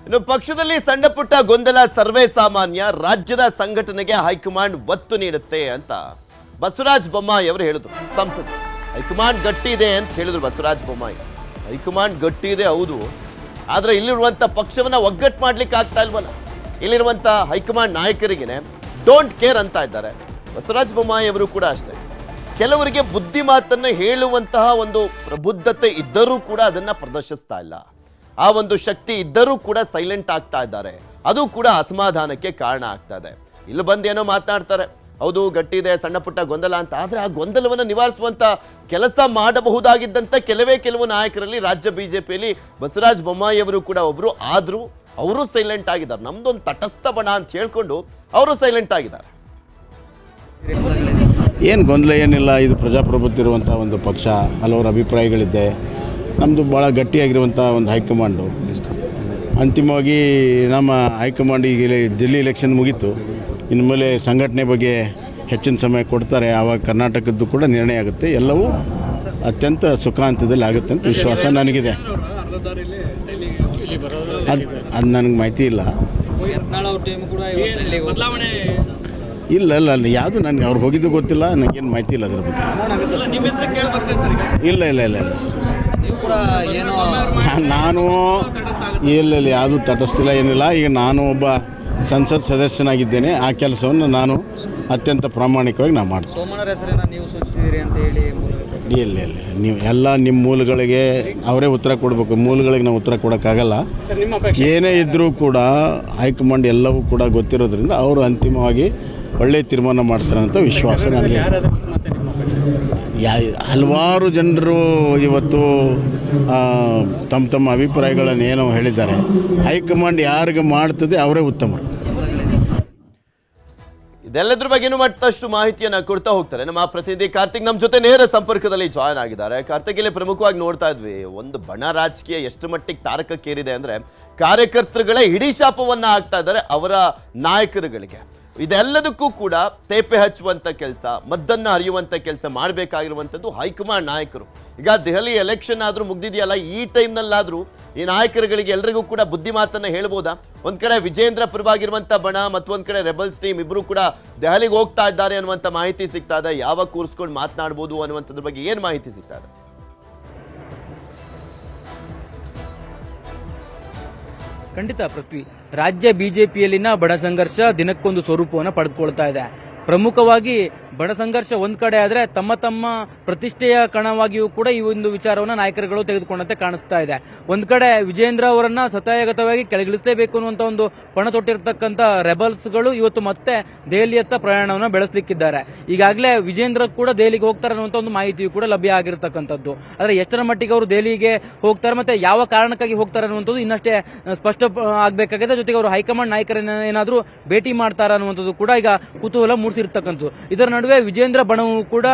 ಇನ್ನು ಪಕ್ಷದಲ್ಲಿ ಸಣ್ಣ ಪುಟ್ಟ ಗೊಂದಲ ಸರ್ವೇ ಸಾಮಾನ್ಯ, ರಾಜ್ಯದ ಸಂಘಟನೆಗೆ ಹೈಕಮಾಂಡ್ ಒತ್ತು ನೀಡುತ್ತೆ ಅಂತ ಬಸವರಾಜ ಬೊಮ್ಮಾಯಿ ಅವರು ಹೇಳಿದ್ರು. ಸಂಸತ್ ಹೈಕಮಾಂಡ್ ಗಟ್ಟಿ ಇದೆ ಅಂತ ಹೇಳಿದ್ರು ಬಸವರಾಜ ಬೊಮ್ಮಾಯಿ. ಹೈಕಮಾಂಡ್ ಗಟ್ಟಿ ಇದೆ ಹೌದು, ಆದರೆ ಇಲ್ಲಿರುವಂಥ ಪಕ್ಷವನ್ನ ಒಗ್ಗಟ್ಟು ಮಾಡ್ಲಿಕ್ಕೆ ಆಗ್ತಾ ಇಲ್ವಲ್ಲ. ಇಲ್ಲಿರುವಂಥ ಹೈಕಮಾಂಡ್ ನಾಯಕರಿಗೇನೆ ಡೋಂಟ್ ಕೇರ್ ಅಂತ ಇದ್ದಾರೆ. ಬಸವರಾಜ ಬೊಮ್ಮಾಯಿ ಅವರು ಕೂಡ ಅಷ್ಟೇ. ಕೆಲವರಿಗೆ ಬುದ್ಧಿ ಮಾತನ್ನು ಹೇಳುವಂತಹ ಒಂದು ಪ್ರಬುದ್ಧತೆ ಇದ್ದರೂ ಕೂಡ ಅದನ್ನ ಪ್ರದರ್ಶಿಸ್ತಾ ಇಲ್ಲ. ಆ ಒಂದು ಶಕ್ತಿ ಇದ್ದರೂ ಕೂಡ ಸೈಲೆಂಟ್ ಆಗ್ತಾ ಇದ್ದಾರೆ. ಅದು ಕೂಡ ಅಸಮಾಧಾನಕ್ಕೆ ಕಾರಣ ಆಗ್ತಾ ಇದೆ. ಇಲ್ಲಿ ಬಂದೇನೋ ಮಾತನಾಡ್ತಾರೆ, ಹೌದು ಗಟ್ಟಿದೆ ಸಣ್ಣ ಪುಟ್ಟ ಗೊಂದಲ ಅಂತ, ಆದರೆ ಆ ಗೊಂದಲವನ್ನು ನಿವಾರಿಸುವಂತ ಕೆಲಸ ಮಾಡಬಹುದಾಗಿದ್ದಂಥ ಕೆಲವು ನಾಯಕರಲ್ಲಿ ರಾಜ್ಯ ಬಿಜೆಪಿಯಲ್ಲಿ ಬಸವರಾಜ ಬೊಮ್ಮಾಯಿ ಅವರು ಕೂಡ ಒಬ್ರು. ಆದರೂ ಅವರು ಸೈಲೆಂಟ್ ಆಗಿದ್ದಾರೆ. ನಮ್ದೊಂದು ತಟಸ್ಥ ಬಣ ಅಂತ ಹೇಳ್ಕೊಂಡು ಅವರು ಸೈಲೆಂಟ್ ಆಗಿದ್ದಾರೆ. ಏನು ಗೊಂದಲ ಏನಿಲ್ಲ, ಇದು ಪ್ರಜಾಪ್ರಭುತ್ವ ಇರುವಂಥ ಒಂದು ಪಕ್ಷ, ಹಲವಾರು ಅಭಿಪ್ರಾಯಗಳಿದೆ. ನಮ್ಮದು ಭಾಳ ಗಟ್ಟಿಯಾಗಿರುವಂಥ ಒಂದು ಹೈಕಮಾಂಡು. ಅಂತಿಮವಾಗಿ ನಮ್ಮ ಹೈಕಮಾಂಡ್ ಈಗ ದಿಲ್ಲಿ ಎಲೆಕ್ಷನ್ ಮುಗೀತು, ಇನ್ನು ಮೇಲೆ ಸಂಘಟನೆ ಬಗ್ಗೆ ಹೆಚ್ಚಿನ ಸಮಯ ಕೊಡ್ತಾರೆ. ಆವಾಗ ಕರ್ನಾಟಕದ್ದು ಕೂಡ ನಿರ್ಣಯ ಆಗುತ್ತೆ. ಎಲ್ಲವೂ ಅತ್ಯಂತ ಸುಖಾಂತದಲ್ಲಿ ಆಗುತ್ತೆ ಅಂತ ವಿಶ್ವಾಸ ನನಗಿದೆ. ಅದು ನನಗೆ ಮಾಹಿತಿ ಇಲ್ಲ. ಇಲ್ಲ ಯಾವುದು ನನಗೆ ಅವ್ರು ಹೋಗಿದ್ದು ಗೊತ್ತಿಲ್ಲ, ನನಗೇನು ಮಾಹಿತಿ ಇಲ್ಲ ಅದ್ರ ಬಗ್ಗೆ. ಇಲ್ಲ ನಾನು ಇಲ್ಲ ಯಾವುದು ತಟಸ್ಥಿಲ್ಲ ಏನಿಲ್ಲ. ಈಗ ನಾನು ಒಬ್ಬ ಸಂಸತ್ ಸದಸ್ಯನಾಗಿದ್ದೇನೆ. ಆ ಕೆಲಸವನ್ನು ನಾನು ಅತ್ಯಂತ ಪ್ರಾಮಾಣಿಕವಾಗಿ ನಾನು ಮಾಡ್ತೀನಿ. ಇಲ್ಲ ನೀವು ಎಲ್ಲ ನಿಮ್ಮ ಮೂಲಗಳಿಗೆ ಅವರೇ ಉತ್ತರ ಕೊಡಬೇಕು. ಮೂಲಗಳಿಗೆ ನಾವು ಉತ್ತರ ಕೊಡೋಕ್ಕಾಗಲ್ಲ. ಏನೇ ಇದ್ದರೂ ಕೂಡ ಹೈಕಮಾಂಡ್ ಎಲ್ಲವೂ ಕೂಡ ಗೊತ್ತಿರೋದ್ರಿಂದ ಅವರು ಅಂತಿಮವಾಗಿ ಒಳ್ಳೆಯ ತೀರ್ಮಾನ ಮಾಡ್ತಾರೆ ಅಂತ ವಿಶ್ವಾಸ ನನಗೆ. ಹಲವಾರು ಜನರು ಇವತ್ತು ತಮ್ಮ ಅಭಿಪ್ರಾಯಗಳನ್ನು ಏನೋ ಹೇಳಿದ್ದಾರೆ. ಹೈಕಮಾಂಡ್ ಯಾರಿಗೆ ಮಾಡ್ತದೆ ಅವರೇ ಉತ್ತಮರು. ಇದೆಲ್ಲದ್ರ ಬಗ್ಗೆನೂ ಮತ್ತಷ್ಟು ಮಾಹಿತಿಯನ್ನು ಕೊಡ್ತಾ ಹೋಗ್ತಾರೆ ನಮ್ಮ ಪ್ರತಿನಿಧಿ ಕಾರ್ತಿಕ್. ನಮ್ಮ ಜೊತೆ ನೇರ ಸಂಪರ್ಕದಲ್ಲಿ ಜಾಯ್ನ್ ಆಗಿದ್ದಾರೆ. ಕಾರ್ತಿಕ್, ಇಲ್ಲಿ ಪ್ರಮುಖವಾಗಿ ನೋಡ್ತಾ ಇದ್ವಿ, ಒಂದು ಬಣ ರಾಜಕೀಯ ಎಷ್ಟು ಮಟ್ಟಿಗೆ ತಾರಕಕ್ಕೇರಿದೆ ಅಂದರೆ ಕಾರ್ಯಕರ್ತರುಗಳೇ ಹಿಡಿ ಶಾಪವನ್ನ ಹಾಕ್ತಾ ಇದ್ದಾರೆ ಅವರ ನಾಯಕರುಗಳಿಗೆ. ಇದೆಲ್ಲದಕ್ಕೂ ಕೂಡ ತೇಪೆ ಹಚ್ಚುವಂಥ ಕೆಲಸ, ಮದ್ದನ್ನು ಹರಿಯುವಂಥ ಕೆಲಸ ಮಾಡಬೇಕಾಗಿರುವಂಥದ್ದು ಹೈಕಮಾಂಡ್ ನಾಯಕರು. ಈಗ ದೆಹಲಿ ಎಲೆಕ್ಷನ್ ಆದರೂ ಮುಗ್ದಿದೆಯಲ್ಲ, ಈ ಟೈಮ್ನಲ್ಲಾದರೂ ಈ ನಾಯಕರುಗಳಿಗೆ ಎಲ್ರಿಗೂ ಕೂಡ ಬುದ್ಧಿ ಮಾತನ್ನು ಹೇಳ್ಬೋದಾ? ಒಂದು ಕಡೆ ವಿಜೇಂದ್ರ ಪರವಾಗಿರುವಂಥ ಬಣ, ಮತ್ತೊಂದು ಕಡೆ ರೆಬಲ್ಸ್ ಟೀಮ್ ಇಬ್ಬರು ಕೂಡ ದೆಹಲಿಗೆ ಹೋಗ್ತಾ ಇದ್ದಾರೆ ಅನ್ನುವಂಥ ಮಾಹಿತಿ ಸಿಗ್ತಾ ಇದೆ. ಯಾವಾಗ ಕೂರಿಸ್ಕೊಂಡು ಮಾತನಾಡ್ಬೋದು ಅನ್ನುವಂಥದ್ರ ಬಗ್ಗೆ ಏನು ಮಾಹಿತಿ ಸಿಗ್ತಾ ಇದೆ? ಖಂಡಿತ ಪೃಥ್ವಿ, ರಾಜ್ಯ ಬಿಜೆಪಿಯಲ್ಲಿನ ಬಣ ಸಂಘರ್ಷ ದಿನಕ್ಕೊಂದು ಸ್ವರೂಪವನ್ನು ಪಡೆದುಕೊಳ್ತಾ ಇದೆ. ಪ್ರಮುಖವಾಗಿ ಬಣ ಸಂಘರ್ಷ ಒಂದ್ ಕಡೆ ಆದ್ರೆ ತಮ್ಮ ಪ್ರತಿಷ್ಠೆಯ ಕಣವಾಗಿಯೂ ಕೂಡ ಈ ಒಂದು ವಿಚಾರವನ್ನು ನಾಯಕರುಗಳು ತೆಗೆದುಕೊಂಡಂತೆ ಕಾಣಿಸ್ತಾ ಇದೆ. ಒಂದ್ ಕಡೆ ವಿಜೇಂದ್ರ ಅವರನ್ನ ಸತಾಯಗತವಾಗಿ ಕೆಳಗಿಳಿಸಲೇಬೇಕು ಅನ್ನುವಂತ ಒಂದು ಪಣ ತೊಟ್ಟಿರ್ತಕ್ಕಂಥ ರೆಬಲ್ಸ್ಗಳು ಇವತ್ತು ಮತ್ತೆ ದೆಹಲಿಯತ್ತ ಪ್ರಯಾಣವನ್ನು ಬೆಳೆಸಲಿಕ್ಕಿದ್ದಾರೆ. ಈಗಾಗಲೇ ವಿಜೇಂದ್ರ ಕೂಡ ದೆಹಲಿಗೆ ಹೋಗ್ತಾರೆ ಅನ್ನುವಂತ ಒಂದು ಮಾಹಿತಿಯು ಕೂಡ ಲಭ್ಯ ಆಗಿರತಕ್ಕಂಥದ್ದು. ಆದ್ರೆ ಎಷ್ಟರ ಮಟ್ಟಿಗೆ ಅವರು ದೆಹಲಿಗೆ ಹೋಗ್ತಾರೆ ಮತ್ತೆ ಯಾವ ಕಾರಣಕ್ಕಾಗಿ ಹೋಗ್ತಾರೆ ಅನ್ನುವಂಥದ್ದು ಇನ್ನಷ್ಟೇ ಸ್ಪಷ್ಟ ಆಗಬೇಕಾಗಿದೆ. ಜೊತೆಗೆ ಅವರು ಹೈಕಮಾಂಡ್ ನಾಯಕರನ್ನ ಏನಾದರೂ ಭೇಟಿ ಮಾಡ್ತಾರ ಅನ್ನುವಂಥದ್ದು ಕೂಡ ಈಗ ಕುತೂಹಲ ಮೂಡಿಸಿರ್ತಕ್ಕಂಥದ್ದು. ಇದರ ನಡುವೆ ವಿಜೇಂದ್ರ ಬಣವು ಕೂಡ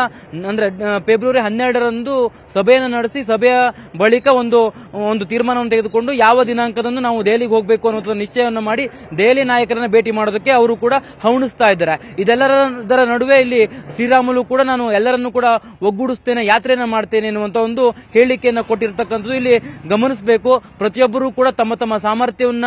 ಅಂದ್ರೆ ಫೆಬ್ರವರಿ 12ರಂದು ಸಭೆಯನ್ನು ನಡೆಸಿ ಸಭೆಯ ಬಳಿಕ ಒಂದು ತೀರ್ಮಾನವನ್ನು ತೆಗೆದುಕೊಂಡು ಯಾವ ದಿನಾಂಕದಂದು ನಾವು ದೆಹಲಿಗೆ ಹೋಗಬೇಕು ಅನ್ನುವಂಥ ನಿಶ್ಚಯವನ್ನು ಮಾಡಿ ದೆಹಲಿ ನಾಯಕರನ್ನ ಭೇಟಿ ಮಾಡೋದಕ್ಕೆ ಅವರು ಕೂಡ ಹವಣಿಸ್ತಾ ಇದ್ದಾರೆ. ಇದೆಲ್ಲದರ ನಡುವೆ ಇಲ್ಲಿ ಶ್ರೀರಾಮುಲು ಕೂಡ ನಾನು ಎಲ್ಲರನ್ನೂ ಕೂಡ ಒಗ್ಗೂಡಿಸ್ತೇನೆ, ಯಾತ್ರೆಯನ್ನ ಮಾಡ್ತೇನೆ ಎನ್ನುವಂತ ಒಂದು ಹೇಳಿಕೆಯನ್ನು ಕೊಟ್ಟಿರ್ತಕ್ಕಂಥದ್ದು ಇಲ್ಲಿ ಗಮನಿಸಬೇಕು. ಪ್ರತಿಯೊಬ್ಬರೂ ಕೂಡ ತಮ್ಮ ಸಾಮರ್ಥ್ಯವನ್ನ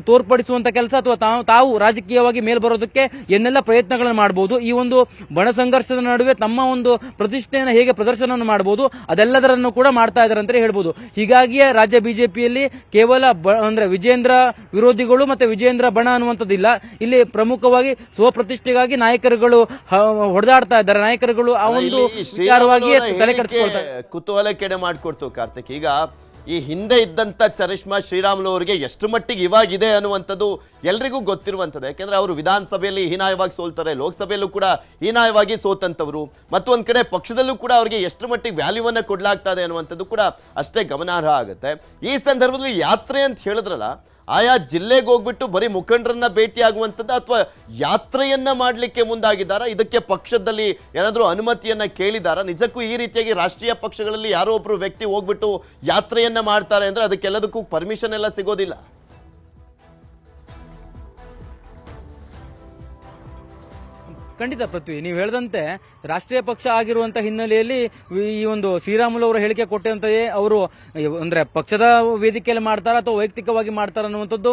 ತೋರ್ಪಡಿಸುವಂತ ಕೆಲಸ ಅಥವಾ ತಾವು ರಾಜಕೀಯವಾಗಿ ಮೇಲ್ ಬರೋದಕ್ಕೆ ಏನೆಲ್ಲ ಪ್ರಯತ್ನಗಳನ್ನು ಮಾಡಬಹುದು, ಈ ಒಂದು ಬಣ ಸಂಘರ್ಷದ ನಡುವೆ ತಮ್ಮ ಒಂದು ಪ್ರತಿಷ್ಠೆಯನ್ನು ಹೇಗೆ ಪ್ರದರ್ಶನವನ್ನು ಮಾಡಬಹುದು ಅದೆಲ್ಲದರನ್ನು ಕೂಡ ಮಾಡ್ತಾ ಇದ್ದಾರೆ ಅಂತ ಹೇಳ್ಬೋದು. ಹೀಗಾಗಿಯೇ ರಾಜ್ಯ ಬಿಜೆಪಿಯಲ್ಲಿ ಕೇವಲ ಅಂದ್ರೆ ವಿಜೇಂದ್ರ ವಿರೋಧಿಗಳು ಮತ್ತೆ ವಿಜೇಂದ್ರ ಬಣ ಅನ್ನುವಂಥದ್ದಿಲ್ಲ. ಇಲ್ಲಿ ಪ್ರಮುಖವಾಗಿ ಸ್ವಪ್ರತಿಷ್ಠೆಗಾಗಿ ನಾಯಕರುಗಳು ಹೊಡೆದಾಡ್ತಾ ಇದ್ದಾರೆ. ನಾಯಕರುಗಳು ಆ ಒಂದು ವಿಚಾರವಾಗಿ ತಲೆ ಕೆಡಿಸಿಕೊಳ್ತಾರೆ. ಕುತೂಹಲ ಕೆಡೆ ಮಾಡಿಕೊಡ್ತು ಕಾರ್ತಿಕ್. ಈಗ ಈ ಹಿಂದೆ ಇದ್ದಂಥ ಚರಿಷ್ಮಾ ಶ್ರೀರಾಮುಲು ಅವರಿಗೆ ಎಷ್ಟು ಮಟ್ಟಿಗೆ ಇವಾಗಿದೆ ಅನ್ನುವಂಥದ್ದು ಎಲ್ರಿಗೂ ಗೊತ್ತಿರುವಂಥದ್ದು. ಯಾಕೆಂದ್ರೆ ಅವರು ವಿಧಾನಸಭೆಯಲ್ಲಿ ಹೀನಾಯವಾಗಿ ಸೋಲ್ತಾರೆ, ಲೋಕಸಭೆಯಲ್ಲೂ ಕೂಡ ಹೀನಾಯವಾಗಿ ಸೋತಂಥವ್ರು. ಮತ್ತೊಂದು ಕಡೆ ಪಕ್ಷದಲ್ಲೂ ಕೂಡ ಅವರಿಗೆ ಎಷ್ಟು ಮಟ್ಟಿಗೆ ವ್ಯಾಲ್ಯೂವನ್ನು ಕೊಡಲಾಗ್ತಾ ಇದೆ ಅನ್ನುವಂಥದ್ದು ಕೂಡ ಅಷ್ಟೇ ಗಮನಾರ್ಹ ಆಗುತ್ತೆ. ಈ ಸಂದರ್ಭದಲ್ಲಿ ಯಾತ್ರೆ ಅಂತ ಹೇಳಿದ್ರಲ್ಲ, ಆಯಾ ಜಿಲ್ಲೆಗೆ ಹೋಗ್ಬಿಟ್ಟು ಬರೀ ಮುಖಂಡರನ್ನ ಭೇಟಿ ಆಗುವಂಥದ್ದು ಅಥವಾ ಯಾತ್ರೆಯನ್ನ ಮಾಡಲಿಕ್ಕೆ ಮುಂದಾಗಿದ್ದಾರಾ? ಇದಕ್ಕೆ ಪಕ್ಷದಲ್ಲಿ ಏನಾದರೂ ಅನುಮತಿಯನ್ನ ಕೇಳಿದಾರಾ? ನಿಜಕ್ಕೂ ಈ ರೀತಿಯಾಗಿ ರಾಷ್ಟ್ರೀಯ ಪಕ್ಷಗಳಲ್ಲಿ ಯಾರೋ ಒಬ್ರು ವ್ಯಕ್ತಿ ಹೋಗ್ಬಿಟ್ಟು ಯಾತ್ರೆಯನ್ನ ಮಾಡ್ತಾರೆ ಅಂದ್ರೆ ಅದಕ್ಕೆಲ್ಲದಕ್ಕೂ ಪರ್ಮಿಷನ್ ಎಲ್ಲ ಸಿಗೋದಿಲ್ಲ. ಖಂಡಿತ ಪೃಥ್ವಿ, ನೀವು ಹೇಳಿದಂತೆ ರಾಷ್ಟ್ರೀಯ ಪಕ್ಷ ಆಗಿರುವಂತ ಹಿನ್ನೆಲೆಯಲ್ಲಿ ಈ ಒಂದು ಶ್ರೀರಾಮುಲು ಅವರ ಹೇಳಿಕೆ ಕೊಟ್ಟಂತೆಯೇ ಅವರು ಅಂದ್ರೆ ಪಕ್ಷದ ವೇದಿಕೆಯಲ್ಲಿ ಮಾಡ್ತಾರ ಅಥವಾ ವೈಯಕ್ತಿಕವಾಗಿ ಮಾಡ್ತಾರ ಅನ್ನುವಂಥದ್ದು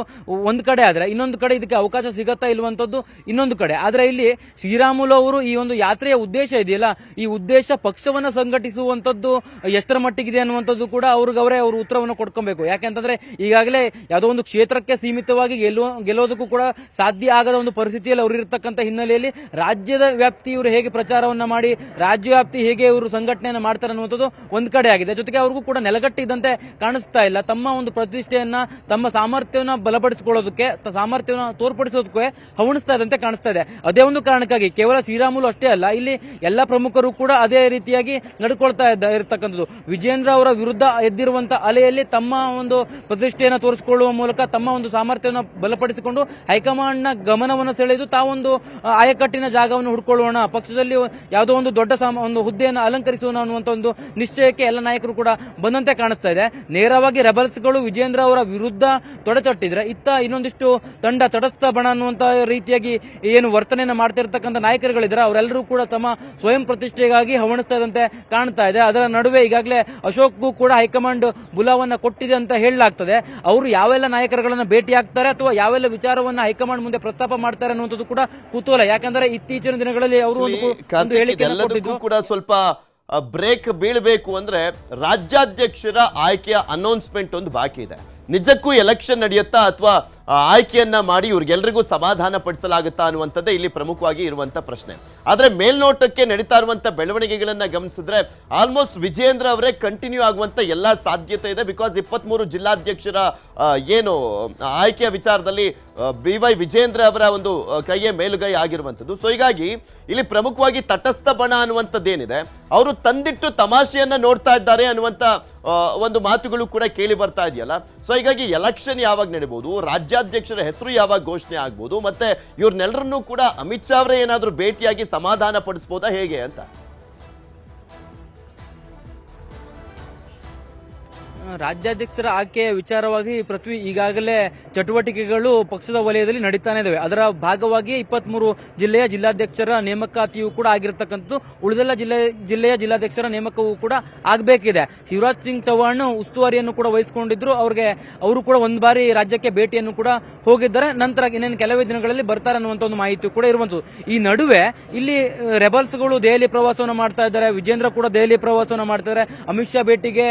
ಒಂದ್ ಕಡೆ ಆದ್ರೆ, ಇನ್ನೊಂದು ಕಡೆ ಇದಕ್ಕೆ ಅವಕಾಶ ಸಿಗತ್ತಾ ಇಲ್ವಂತದ್ದು ಇನ್ನೊಂದು ಕಡೆ ಆದ್ರೆ, ಇಲ್ಲಿ ಶ್ರೀರಾಮುಲು ಅವರು ಈ ಒಂದು ಯಾತ್ರೆಯ ಉದ್ದೇಶ ಇದೆಯಲ್ಲ, ಈ ಉದ್ದೇಶ ಪಕ್ಷವನ್ನ ಸಂಘಟಿಸುವಂತದ್ದು ಎಷ್ಟರ ಮಟ್ಟಿಗಿದೆ ಅನ್ನುವಂಥದ್ದು ಕೂಡ ಅವ್ರಿಗವರೇ ಅವರು ಉತ್ತರವನ್ನು ಕೊಡ್ಕೊಬೇಕು. ಯಾಕೆಂತಂದ್ರೆ ಈಗಾಗಲೇ ಯಾವುದೋ ಒಂದು ಕ್ಷೇತ್ರಕ್ಕೆ ಸೀಮಿತವಾಗಿ ಗೆಲ್ಲೋದಕ್ಕೂ ಕೂಡ ಸಾಧ್ಯ ಆಗದ ಒಂದು ಪರಿಸ್ಥಿತಿಯಲ್ಲಿ ಅವರು ಇರತಕ್ಕಂಥ ಹಿನ್ನೆಲೆಯಲ್ಲಿ ರಾಜ್ಯದ ವ್ಯಾಪ್ತಿ ಇವರು ಹೇಗೆ ಪ್ರಚಾರವನ್ನ ಮಾಡಿ ರಾಜ್ಯ ವ್ಯಾಪ್ತಿ ಹೇಗೆ ಇವರು ಸಂಘಟನೆಯನ್ನ ಮಾಡ್ತಾರೆ ಅನ್ನುವಂಥದ್ದು ಒಂದ್ ಕಡೆ ಆಗಿದೆ. ಜೊತೆಗೆ ಅವ್ರಿಗೂ ಕೂಡ ನೆಲಗಟ್ಟಿದ್ದಂತೆ ಕಾಣಿಸ್ತಾ ಇಲ್ಲ. ತಮ್ಮ ಒಂದು ಪ್ರತಿಷ್ಠೆಯನ್ನ, ತಮ್ಮ ಸಾಮರ್ಥ್ಯವನ್ನ ಬಲಪಡಿಸಿಕೊಳ್ಳೋದಕ್ಕೆ, ಸಾಮರ್ಥ್ಯವನ್ನ ತೋರ್ಪಡಿಸೋದಕ್ಕೆ ಹವಣಿಸ್ತಾ ಇದ್ದಂತೆ ಕಾಣಿಸ್ತಾ ಇದೆ. ಅದೇ ಒಂದು ಕಾರಣಕ್ಕಾಗಿ ಕೇವಲ ಶ್ರೀರಾಮುಲು ಅಷ್ಟೇ ಅಲ್ಲ, ಇಲ್ಲಿ ಎಲ್ಲ ಪ್ರಮುಖರು ಕೂಡ ಅದೇ ರೀತಿಯಾಗಿ ನಡ್ಕೊಳ್ತಾ ಇರತಕ್ಕಂಥದ್ದು. ವಿಜೇಂದ್ರ ಅವರ ವಿರುದ್ಧ ಎದ್ದಿರುವಂತಹ ಅಲೆಯಲ್ಲಿ ತಮ್ಮ ಒಂದು ಪ್ರತಿಷ್ಠೆಯನ್ನು ತೋರಿಸಿಕೊಳ್ಳುವ ಮೂಲಕ ತಮ್ಮ ಒಂದು ಸಾಮರ್ಥ್ಯವನ್ನು ಬಲಪಡಿಸಿಕೊಂಡು ಹೈಕಮಾಂಡ್ ನ ಗಮನವನ್ನು ಸೆಳೆದು ತಾವೊಂದು ಆಯಕಟ್ಟಿನ ಜಾಗವನ್ನು ಹುಡ್ಕೊಳ್ಳೋಣ, ಪಕ್ಷದಲ್ಲಿ ಯಾವುದೋ ಒಂದು ದೊಡ್ಡ ಒಂದು ಹುದ್ದೆಯನ್ನು ಅಲಂಕರಿಸೋಣ ಅನ್ನುವಂತ ಒಂದು ನಿಶ್ಚಯಕ್ಕೆ ಎಲ್ಲ ನಾಯಕರು ಕೂಡ ಬಂದಂತೆ ಕಾಣಿಸ್ತಾ ಇದೆ. ನೇರವಾಗಿ ರೆಬಲ್ಸ್ಗಳು ವಿಜೇಂದ್ರ ಅವರ ವಿರುದ್ಧ ತೊಡೆತಟ್ಟಿದ್ರೆ, ಇತ್ತ ಇನ್ನೊಂದಿಷ್ಟು ತಂಡ ತಟಸ್ಥ ಬಣ ಅನ್ನುವಂತ ರೀತಿಯಾಗಿ ಏನು ವರ್ತನೆಯನ್ನು ಮಾಡ್ತಿರ್ತಕ್ಕಂಥ ನಾಯಕರುಗಳಿದ್ದಾರೆ, ಅವರೆಲ್ಲರೂ ಕೂಡ ತಮ್ಮ ಸ್ವಯಂ ಪ್ರತಿಷ್ಠೆಗಾಗಿ ಹವಣಿಸ್ತಾ ಇದ್ದಂತೆ ಕಾಣ್ತಾ ಇದೆ. ಅದರ ನಡುವೆ ಈಗಾಗಲೇ ಅಶೋಕ್ಗೂ ಕೂಡ ಹೈಕಮಾಂಡ್ ಬುಲಾವನ್ನ ಕೊಟ್ಟಿದೆ ಅಂತ ಹೇಳಲಾಗ್ತದೆ. ಅವರು ಯಾವೆಲ್ಲ ನಾಯಕರುಗಳನ್ನ ಭೇಟಿ ಆಗ್ತಾರೆ ಅಥವಾ ಯಾವೆಲ್ಲ ವಿಚಾರವನ್ನ ಹೈಕಮಾಂಡ್ ಮುಂದೆ ಪ್ರಸ್ತಾಪ ಮಾಡ್ತಾರೆ ಅನ್ನುವಂಥದ್ದು ಕೂಡ ಕುತೂಹಲ. ಯಾಕಂದ್ರೆ ಇತ್ತೀಚಿನ ದಿನಗಳಲ್ಲಿ ಅವರು ಒಂದು ಹೇಳಿಕೆ ಕೂಡ ಸ್ವಲ್ಪ ಬ್ರೇಕ್ ಬೀಳಬೇಕು ಅಂದ್ರೆ ರಾಜ್ಯಾಧ್ಯಕ್ಷರ ಆಯ್ಕೆಯ ಅನೌನ್ಸ್ಮೆಂಟ್ ಒಂದು ಬಾಕಿ ಇದೆ. ನಿಜಕ್ಕೂ ಎಲೆಕ್ಷನ್ ನಡೆಯುತ್ತಾ ಅಥವಾ ಆಯ್ಕೆಯನ್ನ ಮಾಡಿ ಇವ್ರಿಗೆಲ್ರಿಗೂ ಸಮಾಧಾನ ಪಡಿಸಲಾಗುತ್ತಾ ಅನ್ನುವಂಥದ್ದೇ ಇಲ್ಲಿ ಪ್ರಮುಖವಾಗಿ ಇರುವಂತ ಪ್ರಶ್ನೆ. ಆದ್ರೆ ಮೇಲ್ನೋಟಕ್ಕೆ ನಡೀತಾ ಇರುವಂತ ಬೆಳವಣಿಗೆಗಳನ್ನ ಗಮನಿಸಿದ್ರೆ ಆಲ್ಮೋಸ್ಟ್ ವಿಜೇಂದ್ರ ಅವರೇ ಕಂಟಿನ್ಯೂ ಆಗುವಂತ ಎಲ್ಲಾ ಸಾಧ್ಯತೆ ಇದೆ. ಬಿಕಾಸ್ 23 ಜಿಲ್ಲಾಧ್ಯಕ್ಷರ ಏನು ಆಯ್ಕೆಯ ವಿಚಾರದಲ್ಲಿ BY ವಿಜೇಂದ್ರ ಅವರ ಒಂದು ಕೈಯೇ ಮೇಲುಗೈ ಆಗಿರುವಂಥದ್ದು. ಸೊ ಹೀಗಾಗಿ ಇಲ್ಲಿ ಪ್ರಮುಖವಾಗಿ ತಟಸ್ಥ ಬಣ ಅನ್ನುವಂಥದ್ದೇನಿದೆ, ಅವರು ತಂದಿಟ್ಟು ತಮಾಷೆಯನ್ನ ನೋಡ್ತಾ ಇದ್ದಾರೆ ಅನ್ನುವಂಥ ಒಂದು ಮಾತುಗಳು ಕೂಡ ಕೇಳಿ ಬರ್ತಾ ಇದೆಯಲ್ಲ. ಸೊ ಹೀಗಾಗಿ ಎಲೆಕ್ಷನ್ ಯಾವಾಗ ನಡೀಬಹುದು, ರಾಜ್ಯಾಧ್ಯಕ್ಷರ ಹೆಸರು ಯಾವಾಗ ಘೋಷಣೆ ಆಗ್ಬೋದು, ಮತ್ತೆ ಇವ್ರನ್ನೆಲ್ಲರನ್ನೂ ಕೂಡ ಅಮಿತ್ ಶಾ ಅವರೇ ಏನಾದರೂ ಭೇಟಿಯಾಗಿ ಸಮಾಧಾನ ಪಡಿಸಬಹುದಾ ಹೇಗೆ ಅಂತ? ರಾಜ್ಯಾಧ್ಯಕ್ಷರ ಆಯ್ಕೆಯ ವಿಚಾರವಾಗಿ ಪೃಥ್ವಿ ಈಗಾಗಲೇ ಚಟುವಟಿಕೆಗಳು ಪಕ್ಷದ ವಲಯದಲ್ಲಿ ನಡೀತಾನೆ ಇದಾವೆ. ಅದರ ಭಾಗವಾಗಿ 23 ಜಿಲ್ಲೆಯ ಜಿಲ್ಲಾಧ್ಯಕ್ಷರ ನೇಮಕಾತಿಯೂ ಕೂಡ ಆಗಿರತಕ್ಕಂಥದ್ದು. ಉಳಿದೆಲ್ಲ ಜಿಲ್ಲೆಯ ಜಿಲ್ಲಾಧ್ಯಕ್ಷರ ನೇಮಕವೂ ಕೂಡ ಆಗಬೇಕಿದೆ. ಶಿವರಾಜ್ ಸಿಂಗ್ ಚೌಹಾಣ್ ಉಸ್ತುವಾರಿಯನ್ನು ಕೂಡ ವಹಿಸಿಕೊಂಡಿದ್ರು. ಅವರು ಕೂಡ ಒಂದು ಬಾರಿ ರಾಜ್ಯಕ್ಕೆ ಭೇಟಿಯನ್ನು ಕೂಡ ಹೋಗಿದ್ದಾರೆ. ನಂತರ ಇನ್ನೇನು ಕೆಲವೇ ದಿನಗಳಲ್ಲಿ ಬರ್ತಾರೆ ಅನ್ನುವಂಥ ಒಂದು ಮಾಹಿತಿ ಕೂಡ ಇರುವಂತದ್ದು. ಈ ನಡುವೆ ಇಲ್ಲಿ ರೆಬಲ್ಸ್ಗಳು ದೆಹಲಿ ಪ್ರವಾಸವನ್ನು ಮಾಡ್ತಾ ಇದ್ದಾರೆ. ವಿಜೇಂದ್ರ ಕೂಡ ದೆಹಲಿ ಪ್ರವಾಸವನ್ನು ಮಾಡ್ತಾ ಇದ್ದಾರೆ. ಅಮಿತ್ ಶಾ ಭೇಟಿಗೆ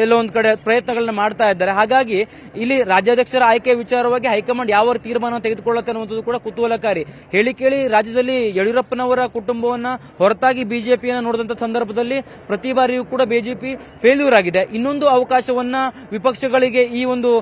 ಎಲ್ಲೋ ಒಂದು ಕಡೆ ಪ್ರಯತ್ನಗಳನ್ನ ಮಾಡ್ತಾ ಇದ್ದಾರೆ. ಹಾಗಾಗಿ ಇಲ್ಲಿ ರಾಜ್ಯಾಧ್ಯಕ್ಷರ ಆಯ್ಕೆ ವಿಚಾರವಾಗಿ ಹೈಕಮಾಂಡ್ ಯಾವ ತೀರ್ಮಾನ ತೆಗೆದುಕೊಳ್ಳುತ್ತೆ ಅನ್ನುವಂಥದ್ದು ಕೂಡ ಕುತೂಹಲಕಾರಿ. ಹೇಳಿ ಕೇಳಿ ರಾಜ್ಯದಲ್ಲಿ ಯಡಿಯೂರಪ್ಪನವರ ಕುಟುಂಬವನ್ನ ಹೊರತಾಗಿ ಬಿಜೆಪಿಯನ್ನು ನೋಡಿದಂತ ಸಂದರ್ಭದಲ್ಲಿ ಪ್ರತಿ ಬಾರಿಯೂ ಕೂಡ ಬಿಜೆಪಿ ಫೇಲ್ಯೂರ್ ಆಗಿದೆ. ಇನ್ನೊಂದು ಅವಕಾಶವನ್ನ ವಿಪಕ್ಷಗಳಿಗೆ ಈ ಒಂದು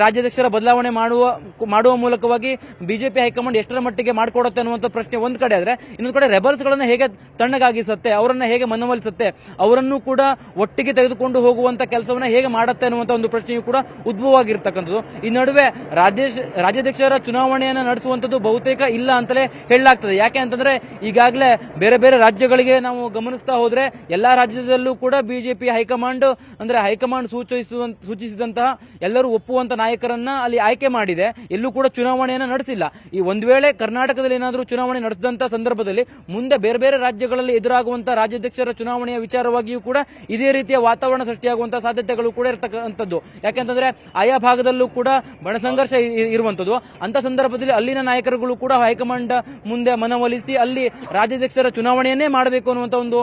ರಾಜ್ಯಾಧ್ಯಕ್ಷರ ಬದಲಾವಣೆ ಮಾಡುವ ಮೂಲಕವಾಗಿ ಬಿಜೆಪಿ ಹೈಕಮಾಂಡ್ ಎಷ್ಟರ ಮಟ್ಟಿಗೆ ಮಾಡಿಕೊಡುತ್ತೆ ಅನ್ನುವಂಥ ಪ್ರಶ್ನೆ ಒಂದ್ ಕಡೆ ಆದ್ರೆ, ಇನ್ನೊಂದು ಕಡೆ ರೆಬಲ್ಸ್ ಗಳನ್ನ ಹೇಗೆ ತಣ್ಣಗಾಗಿಸುತ್ತೆ, ಅವರನ್ನ ಹೇಗೆ ಮನವೊಲಿಸುತ್ತೆ, ಅವರನ್ನು ಕೂಡ ಒಟ್ಟಿಗೆ ತೆಗೆದುಕೊಂಡು ಹೋಗುವಂತ ಕೆಲಸವನ್ನ ಹೇಗೆ ಮಾಡುತ್ತೆ ಅನ್ನುವಂಥ ಒಂದು ಪ್ರಶ್ನೆಯೂ ಕೂಡ ಉದ್ಭವವಾಗಿರ್ತಕ್ಕಂಥದ್ದು. ಈ ನಡುವೆ ರಾಜ್ಯಾಧ್ಯಕ್ಷರ ಚುನಾವಣೆಯನ್ನು ನಡೆಸುವಂಥದ್ದು ಬಹುತೇಕ ಇಲ್ಲ ಅಂತಲೇ ಹೇಳಲಾಗ್ತದೆ. ಯಾಕೆ ಅಂತಂದ್ರೆ ಈಗಾಗಲೇ ಬೇರೆ ಬೇರೆ ರಾಜ್ಯಗಳಿಗೆ ನಾವು ಗಮನಿಸ್ತಾ ಹೋದ್ರೆ ಎಲ್ಲಾ ರಾಜ್ಯದಲ್ಲೂ ಕೂಡ ಬಿಜೆಪಿ ಹೈಕಮಾಂಡ್ ಸೂಚಿಸಿದಂತಹ ಎಲ್ಲರೂ ಒಪ್ಪುವಂತ ನಾಯಕರನ್ನ ಅಲ್ಲಿ ಆಯ್ಕೆ ಮಾಡಿದೆ. ಎಲ್ಲೂ ಕೂಡ ಚುನಾವಣೆಯನ್ನು ನಡೆಸಿಲ್ಲ. ಈ ಒಂದು ವೇಳೆ ಕರ್ನಾಟಕದಲ್ಲಿ ಏನಾದರೂ ಚುನಾವಣೆ ನಡೆಸಿದಂತಹ ಸಂದರ್ಭದಲ್ಲಿ ಮುಂದೆ ಬೇರೆ ಬೇರೆ ರಾಜ್ಯಗಳಲ್ಲಿ ಎದುರಾಗುವಂತಹ ರಾಜ್ಯಾಧ್ಯಕ್ಷರ ಚುನಾವಣೆಯ ವಿಚಾರವಾಗಿಯೂ ಕೂಡ ಇದೇ ರೀತಿಯ ವಾತಾವರಣ ಸೃಷ್ಟಿಯಾಗುವಂತಹ ಸಾಧ್ಯತೆಗಳು ಕೂಡ ಇರತಕ್ಕಂಥದ್ದು. ಯಾಕೆಂತಂದ್ರೆ ಆಯಾ ಭಾಗದಲ್ಲೂ ಕೂಡ ಬಣಸಂಘರ್ಷ ಇರುವಂತದ್ದು. ಅಂತ ಸಂದರ್ಭದಲ್ಲಿ ಅಲ್ಲಿನ ನಾಯಕರುಗಳು ಕೂಡ ಹೈಕಮಾಂಡ್ ಮುಂದೆ ಮನವೊಲಿಸಿ ಅಲ್ಲಿ ರಾಜ್ಯಾಧ್ಯಕ್ಷರ ಚುನಾವಣೆಯನ್ನೇ ಮಾಡಬೇಕು ಅನ್ನುವಂತ ಒಂದು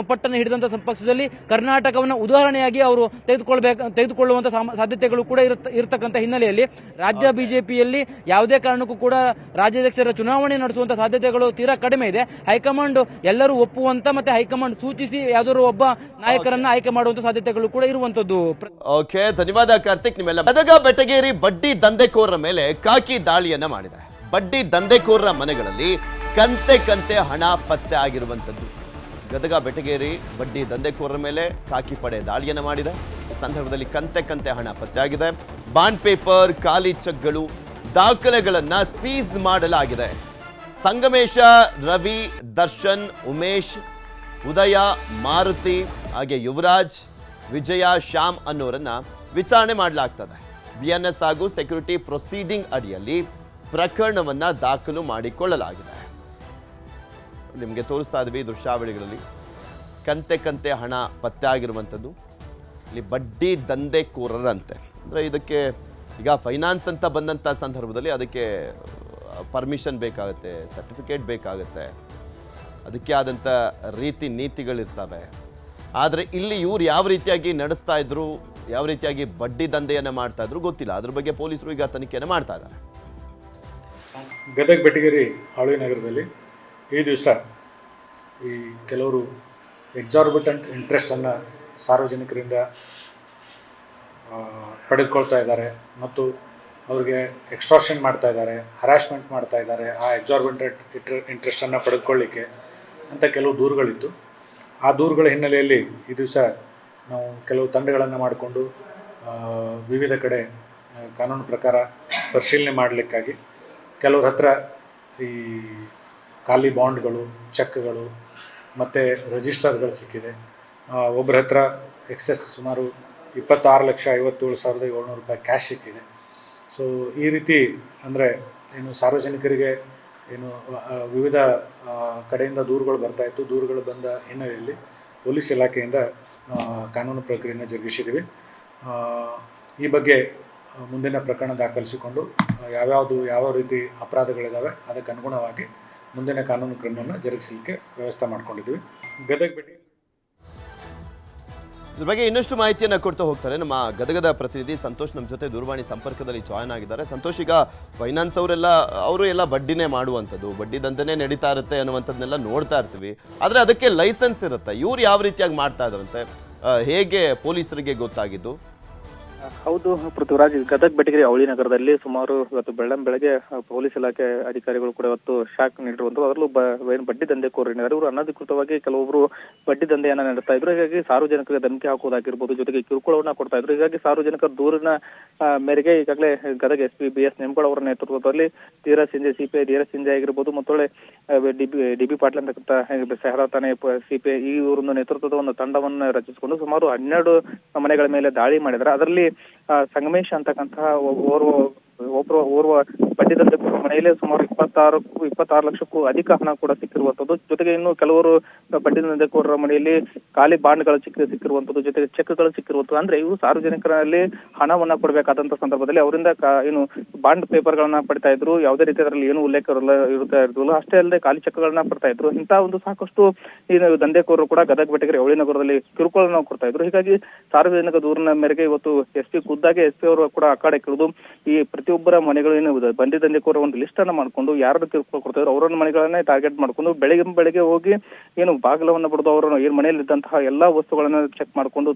ಪಟ್ಟನ್ನು ಹಿಡಿದಂತ ಪಕ್ಷದಲ್ಲಿ ಕರ್ನಾಟಕವನ್ನು ಉದಾಹರಣೆಯಾಗಿ ಅವರು ತೆಗೆದುಕೊಳ್ಳುವಂತ ಸಾಧ್ಯತೆಗಳು ಕೂಡ ಇರತಕ್ಕಂಥ ಹಿನ್ನೆಲೆಯಲ್ಲಿ ರಾಜ್ಯ ಬಿಜೆಪಿಯಲ್ಲಿ ಯಾವುದೇ ಕಾರಣಕ್ಕೂ ಕೂಡ ರಾಜ್ಯಾಧ್ಯಕ್ಷರ ಚುನಾವಣೆ ನಡೆಸುವಂತ ಸಾಧ್ಯತೆಗಳು ತೀರಾ ಕಡಿಮೆ ಇದೆ. ಹೈಕಮಾಂಡ್ ಎಲ್ಲರೂ ಒಪ್ಪುವಂತ ಮತ್ತೆ ಹೈಕಮಾಂಡ್ ಸೂಚಿಸಿ ಯಾವ್ದಾದ್ರು ಒಬ್ಬ ನಾಯಕರನ್ನ ಆಯ್ಕೆ ಮಾಡುವಂತ ಸಾಧ್ಯತೆಗಳು ಕೂಡ ಇರುವಂತದ್ದು. ಓಕೆ, ಧನ್ಯವಾದ ಕಾರ್ತಿಕ್. ನಿಮ್ಮೆಲ್ಲ ಗದಗ ಬೆಟಗೇರಿ ಬಡ್ಡಿ ದಂಧೆಕೋರರ ಮೇಲೆ ಕಾಕಿ ದಾಳಿಯನ್ನ ಮಾಡಿದೆ. ಬಡ್ಡಿ ದಂಧೆಕೋರರ ಮನೆಗಳಲ್ಲಿ ಕಂತೆ ಹಣ ಪತ್ತೆ ಆಗಿರುವಂತದ್ದು. ಗದಗ ಬೆಟಗೇರಿ ಬಡ್ಡಿ ದಂಧೆಕೋರರ ಮೇಲೆ ಕಾಕಿ ಪಡೆ ದಾಳಿಯನ್ನ ಮಾಡಿದೆ. ಈ ಸಂದರ್ಭದಲ್ಲಿ ಕಂತೆ ಹಣ ಪತ್ತೆ ಆಗಿದೆ. ಬಾಂಡ್ ಪೇಪರ್, ಖಾಲಿ ಚೆಕ್ಗಳು, ದಾಖಲೆಗಳನ್ನ ಸೀಸ್ ಮಾಡಲಾಗಿದೆ. ಸಂಗಮೇಶ, ರವಿ, ದರ್ಶನ್, ಉಮೇಶ್, ಉದಯ, ಮಾರುತಿ, ಹಾಗೆ ಯುವರಾಜ್, ವಿಜಯ, ಶ್ಯಾಮ್ ಅನ್ನೋರನ್ನ ವಿಚಾರಣೆ ಮಾಡಲಾಗ್ತದೆ. BNS ಹಾಗೂ ಸೆಕ್ಯೂರಿಟಿ ಪ್ರೊಸೀಡಿಂಗ್ ಅಡಿಯಲ್ಲಿ ಪ್ರಕರಣವನ್ನ ದಾಖಲು ಮಾಡಿಕೊಳ್ಳಲಾಗಿದೆ. ನಿಮಗೆ ತೋರಿಸ್ತಾ ಇದ್ವಿ ದೃಶ್ಯಾವಳಿಗಳಲ್ಲಿ. ಕಂತೆ ಕಂತೆ ಹಣ ಪತ್ತೆ ಆಗಿರುವಂಥದ್ದು. ಇಲ್ಲಿ ಬಡ್ಡಿ ದಂಧೆಕೋರರಂತೆ. ಅಂದರೆ ಇದಕ್ಕೆ ಈಗ ಫೈನಾನ್ಸ್ ಅಂತ ಬಂದಂಥ ಸಂದರ್ಭದಲ್ಲಿ ಅದಕ್ಕೆ ಪರ್ಮಿಷನ್ ಬೇಕಾಗುತ್ತೆ, ಸರ್ಟಿಫಿಕೇಟ್ ಬೇಕಾಗುತ್ತೆ, ಅದಕ್ಕೆ ಆದಂಥ ರೀತಿ ನೀತಿಗಳಿರ್ತವೆ. ಆದರೆ ಇಲ್ಲಿ ಇವ್ರು ಯಾವ ರೀತಿಯಾಗಿ ನಡೆಸ್ತಾ ಇದ್ರು, ಯಾವ ರೀತಿಯಾಗಿ ಬಡ್ಡಿ ದಂಧೆಯನ್ನು ಮಾಡ್ತಾ ಇದ್ರು ಗೊತ್ತಿಲ್ಲ. ಅದ್ರ ಬಗ್ಗೆ ಪೊಲೀಸರು ಈಗ ತನಿಖೆಯನ್ನು ಮಾಡ್ತಾ ಇದ್ದಾರೆ. ಗದಗ ಬೆಟಗೇರಿ ಆಳ್ವಿ ನಗರದಲ್ಲಿ ಈ ದಿವಸ ಈ ಕೆಲವರು ಎಕ್ಸಾರ್ಬಿಟೆಂಟ್ ಇಂಟ್ರೆಸ್ಟನ್ನು ಸಾರ್ವಜನಿಕರಿಂದ ಪಡೆದುಕೊಳ್ತಾ ಇದ್ದಾರೆ ಮತ್ತು ಅವ್ರಿಗೆ ಎಕ್ಸ್ಟಾರ್ಷನ್ ಮಾಡ್ತಾ ಇದ್ದಾರೆ, ಹರಾಸ್ಮೆಂಟ್ ಮಾಡ್ತಾ ಇದ್ದಾರೆ. ಆ ಎಕ್ಸಾರ್ಬಿಟೆಂಟ್ ಇಂಟ್ರೆಸ್ಟನ್ನು ಪಡೆದುಕೊಳ್ಳಿಕ್ಕೆ ಅಂತ ಕೆಲವು ದೂರುಗಳಿತ್ತು. ಆ ದೂರುಗಳ ಹಿನ್ನೆಲೆಯಲ್ಲಿ ಈ ದಿವಸ ನಾವು ಕೆಲವು ತಂಡಗಳನ್ನು ಮಾಡಿಕೊಂಡು ವಿವಿಧ ಕಡೆ ಕಾನೂನು ಪ್ರಕಾರ ಪರಿಶೀಲನೆ ಮಾಡಲಿಕ್ಕಾಗಿ ಕೆಲವ್ರ ಹತ್ರ ಈ ಖಾಲಿ ಬಾಂಡ್ಗಳು, ಚೆಕ್ಗಳು ಮತ್ತು ರಿಜಿಸ್ಟರ್ಗಳು ಸಿಕ್ಕಿದೆ. ಒಬ್ಬರ ಹತ್ರ ಎಕ್ಸೆಸ್ ಸುಮಾರು 26,57,700 ರೂಪಾಯಿ ಕ್ಯಾಶ್ ಸಿಕ್ಕಿದೆ. ಸೊ ಈ ರೀತಿ ಅಂದರೆ ಏನು ಸಾರ್ವಜನಿಕರಿಗೆ ಏನು ವಿವಿಧ ಕಡೆಯಿಂದ ದೂರುಗಳು ಬರ್ತಾಯಿತ್ತು. ದೂರುಗಳು ಬಂದ ಹಿನ್ನೆಲೆಯಲ್ಲಿ ಪೊಲೀಸ್ ಇಲಾಖೆಯಿಂದ ಕಾನೂನು ಪ್ರಕ್ರಿಯೆಯನ್ನು ಜರುಗಿಸಿದ್ದೀವಿ. ಈ ಬಗ್ಗೆ ಮುಂದಿನ ಪ್ರಕರಣ ದಾಖಲಿಸಿಕೊಂಡು ಯಾವ ರೀತಿ ಅಪರಾಧಗಳಿದ್ದಾವೆ ಅದಕ್ಕೆ ಅನುಗುಣವಾಗಿ ಮುಂದಿನ ಕಾನೂನು ಕ್ರಮವನ್ನು ಜರುಗಿಸಲಿಕ್ಕೆ ವ್ಯವಸ್ಥೆ ಮಾಡ್ಕೊಂಡಿದ್ದೀವಿ. ಗದಗ ಭೇಟಿ ಇದ್ರ ಬಗ್ಗೆ ಇನ್ನಷ್ಟು ಮಾಹಿತಿಯನ್ನು ಕೊಡ್ತಾ ಹೋಗ್ತಾರೆ ನಮ್ಮ ಗದಗದ ಪ್ರತಿನಿಧಿ ಸಂತೋಷ್. ನಮ್ಮ ಜೊತೆ ದೂರವಾಣಿ ಸಂಪರ್ಕದಲ್ಲಿ ಜಾಯ್ನ್ ಆಗಿದ್ದಾರೆ. ಸಂತೋಷ್, ಈಗ ಫೈನಾನ್ಸ್ ಅವರು ಎಲ್ಲ ಬಡ್ಡಿನೇ ಮಾಡುವಂಥದ್ದು, ಬಡ್ಡಿ ದಂಧೆನೇ ನಡೀತಾ ಇರುತ್ತೆ ಅನ್ನುವಂಥದ್ದನ್ನೆಲ್ಲ ನೋಡ್ತಾ ಇರ್ತೀವಿ. ಆದರೆ ಅದಕ್ಕೆ ಲೈಸೆನ್ಸ್ ಇರುತ್ತೆ. ಇವ್ರು ಯಾವ ರೀತಿಯಾಗಿ ಮಾಡ್ತಾ ಇದ್ದಾರಂತೆ, ಹೇಗೆ ಪೊಲೀಸರಿಗೆ ಗೊತ್ತಾಗಿದ್ದು? ಹೌದು ಪೃಥ್ವಿರಾಜ್, ಗದಗ ಬೆಟಗೇರಿ ಅವಳಿ ನಗರದಲ್ಲಿ ಸುಮಾರು ಇವತ್ತು ಬೆಳಗ್ಗೆ ಪೊಲೀಸ್ ಇಲಾಖೆ ಅಧಿಕಾರಿಗಳು ಕೂಡ ಇವತ್ತು ಶಾಕ್ ನೀಡಿರುವಂತದ್ದು. ಅದರಲ್ಲೂ ಬಡ್ಡಿ ದಂಧೆಕೋರರಿದ್ದಾರೆ. ಇವರು ಅನಧಿಕೃತವಾಗಿ ಕೆಲವೊಬ್ಬರು ಬಡ್ಡಿ ದಂಧೆಯನ್ನ ನಡೆಸ್ತಾ ಇದ್ರು. ಹೀಗಾಗಿ ಸಾರ್ವಜನಿಕರಿಗೆ ಧಮಕಿ ಹಾಕುವುದಾಗಿರ್ಬೋದು, ಜೊತೆಗೆ ಕಿರುಕುಳವನ್ನ ಕೊಡ್ತಾ ಇದ್ರು. ಹೀಗಾಗಿ ಸಾರ್ವಜನಿಕರ ದೂರಿನ ಮೇರೆಗೆ ಈಗಾಗಲೇ ಗದಗ SP BS ನೇಮಗೌಡ ಅವರ ನೇತೃತ್ವದಲ್ಲಿ Dheeraj Synge CPI Dheeraj Synge ಆಗಿರ್ಬೋದು, ಮತ್ತೊಳ್ಳೆ DB ಪಾಟೀಲ್ ಅಂತಕ್ಕಂಥ ಸಹರಾ ಠಾಣೆ CPI ಈ ಊರನ್ನು ನೇತೃತ್ವದ ಒಂದು ತಂಡವನ್ನು ರಚಿಸಿಕೊಂಡು ಸುಮಾರು 12 ಮನೆಗಳ ಮೇಲೆ ದಾಳಿ ಮಾಡಿದ್ದಾರೆ. ಅದರಲ್ಲಿ ಸಂಗಮೇಶ್ ಅಂತಕ್ಕಂತಹ ಓರ್ವ ಬಡ್ಡಿ ದಂಧೆಕೋರ ಮನೆಯಲ್ಲಿ ಸುಮಾರು 26 ಲಕ್ಷಕ್ಕೂ ಅಧಿಕ ಹಣ ಕೂಡ ಸಿಕ್ಕಿರುವಂತದ್ದು. ಜೊತೆಗೆ ಇನ್ನು ಕೆಲವರು ಬಡ್ಡಿ ದಂಧೆಕೋರರ ಮನೆಯಲ್ಲಿ ಖಾಲಿ ಬಾಂಡ್ಗಳು ಸಿಕ್ಕಿರುವಂತದ್ದು, ಜೊತೆಗೆ ಚೆಕ್ಗಳು ಸಿಕ್ಕಿರುವಂತದ್ದು. ಅಂದ್ರೆ ಇವು ಸಾರ್ವಜನಿಕರಲ್ಲಿ ಹಣವನ್ನ ಕೊಡಬೇಕಾದಂತ ಸಂದರ್ಭದಲ್ಲಿ ಅವರಿಂದ ಏನು ಬಾಂಡ್ ಪೇಪರ್ಗಳನ್ನ ಪಡಿತಾ ಇದ್ರು. ಯಾವುದೇ ರೀತಿ ಅದರಲ್ಲಿ ಏನು ಉಲ್ಲೇಖ ಇರುತ್ತಾ ಇರಲಿಲ್ಲ. ಅಷ್ಟೇ ಅಲ್ಲದೆ ಖಾಲಿ ಚೆಕ್ಗಳನ್ನ ಪಡ್ತಾ ಇದ್ರು. ಇಂತಹ ಒಂದು ಸಾಕಷ್ಟು ಏನು ದಂಧೆಕೋರರು ಕೂಡ ಗದಗ ಬೆಟಗೇರಿ ಅವಳಿ ನಗರದಲ್ಲಿ ಕಿರುಕುಳನ ಕೊಡ್ತಾ ಇದ್ರು. ಹೀಗಾಗಿ ಸಾರ್ವಜನಿಕ ದೂರಿನ ಮೇರೆಗೆ ಇವತ್ತು SP ಖುದ್ದಾಗಿ SP ಅವರು ಕೂಡ ಅಖಾಡೆ ಇಳಿದು ಈ ಪ್ರತಿಯೊಬ್ಬರ ಮನೆಗಳು ಏನು ಬಂಡಿ ದಂಧೆಕೋರ ಒಂದು ಲಿಸ್ಟ್ ಅನ್ನ ಮಾಡ್ಕೊಂಡು ಯಾರು ಕಿರುಕುಳ ಕೊಡ್ತಿದ್ರು ಅವರನ್ನ ಮನೆಗಳನ್ನೇ ಟಾರ್ಗೆಟ್ ಮಾಡ್ಕೊಂಡು ಬೆಳಗ್ಗೆ ಹೋಗಿ ಏನು ಬಾಗಿಲವನ್ನ ಬಡಿದು ಅವರನ್ನು ಏನು ಮನೆಯಲ್ಲಿ ಇದ್ದಂತಹ ಎಲ್ಲಾ ವಸ್ತುಗಳನ್ನ ಚೆಕ್ ಮಾಡ್ಕೊಂಡು